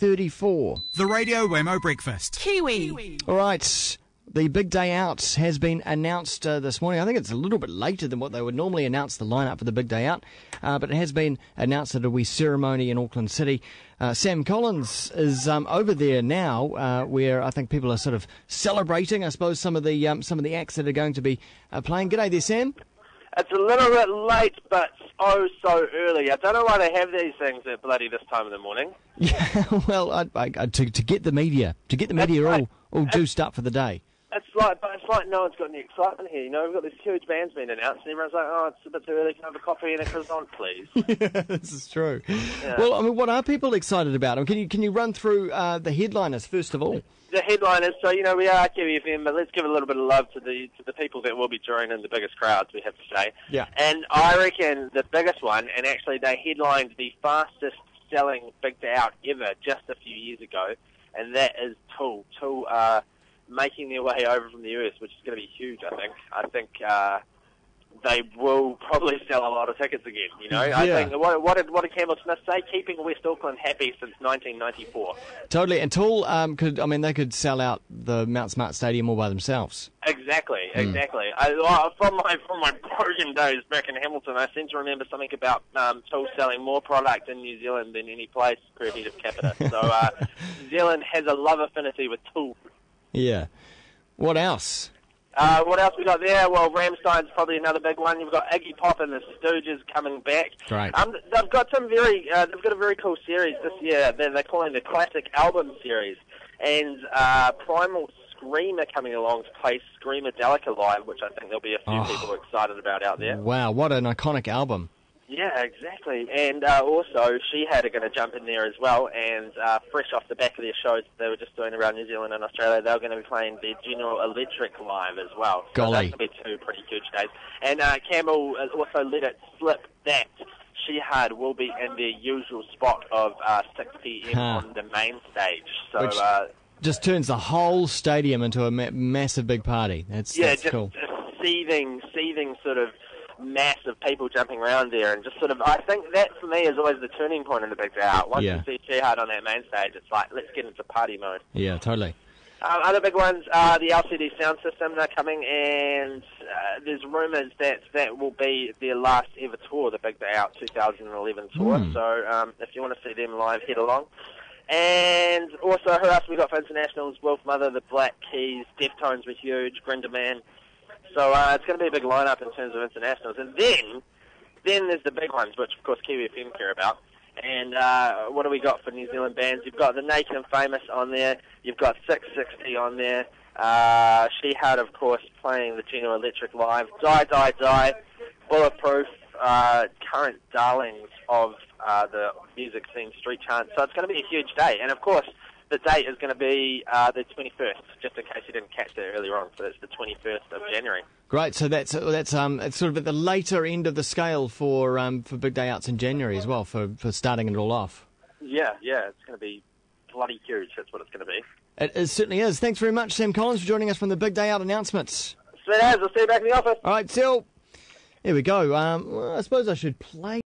8:34. The Radio Wammo Breakfast. Kiwi. All right. The big day out has been announced this morning. I think it's a little bit later than what they would normally announce the lineup for the big day out, but it has been announced that it'll be ceremony in Auckland City. Sam Collins is over there now, where I think people are sort of celebrating, I suppose, some of the acts that are going to be playing. G'day there, Sam. It's a little bit late, but so early. I don't know why they have these things at bloody this time of the morning. Yeah, well, to get the media all juiced up for the day. It's like no one's got any excitement here. You know, we've got these huge bands being announced, and everyone's like, "Oh, it's a bit too early. Can I have a coffee and a croissant, please?" Yeah, this is true. Yeah. Well, I mean, what are people excited about? I mean, can you run through the headliners first of all? The headliners, so we are Kiwi FM, but let's give a little bit of love to the people that will be drawing in the biggest crowds, we have to say. Yeah. And I reckon the biggest one, and actually they headlined the fastest selling big day out ever just a few years ago, and that is Tool. Tool are making their way over from the US, which is going to be huge, I think. I think they will probably sell a lot of tickets again, you know. Yeah. I think, what did Campbell Smith say? Keeping West Auckland happy since 1994. Totally. And Tool they could sell out the Mount Smart Stadium all by themselves. Exactly. From my broken days back in Hamilton, I seem to remember something about Tool selling more product in New Zealand than any place per head of capita. So New Zealand has a love affinity with Tool. Yeah. What else? What else we got there? Well, Rammstein's probably another big one. You've got Iggy Pop and the Stooges coming back. Right. They've got they've got a very cool series this year. They're calling the Classic Album Series, and Primal Screamer coming along to play Screamadelica live, which I think there'll be a few people excited about out there. Wow, what an iconic album. Yeah, exactly. And also, She Had are going to jump in there as well. And fresh off the back of their shows they were just doing around New Zealand and Australia, they're going to be playing the General Electric live as well. So Golly. that's going to be two pretty huge days. And Campbell has also let it slip that She Had will be in their usual spot of 6 p.m. on the main stage. So Which just turns the whole stadium into a massive big party. That's cool. Just seething sort of mass of people jumping around there, and just sort of, I think that for me is always the turning point in the big day out. Once you see She Hard on that main stage, it's like, let's get into party mode. Yeah, totally. Other big ones are the LCD sound system. They're coming, and there's rumours that will be their last ever tour, the Big Day Out 2011 tour. So if you want to see them live, head along. And also, who else we got for internationals? Wolf Mother, the Black Keys, Deftones were huge, Grinderman. So it's going to be a big lineup in terms of internationals. And then there's the big ones, which, of course, Kiwi FM care about. And what do we got for New Zealand bands? You've got the Naked and Famous on there. You've got 660 on there. She Had, of course, playing the General Electric live. Die, Bulletproof, current darlings of the music scene, Street Chant. So it's going to be a huge day. And, of course, the date is going to be the 21st, just in case you didn't catch that earlier on. So it's the 21st of January. Great. So that's it's sort of at the later end of the scale for big day outs in January as well, for starting it all off. Yeah, it's going to be bloody huge. That's what it's going to be. It certainly is. Thanks very much, Sam Collins, for joining us from the Big Day Out announcements. Sweet as. I'll see you back in the office. All right, Sil. Here we go. I suppose I should play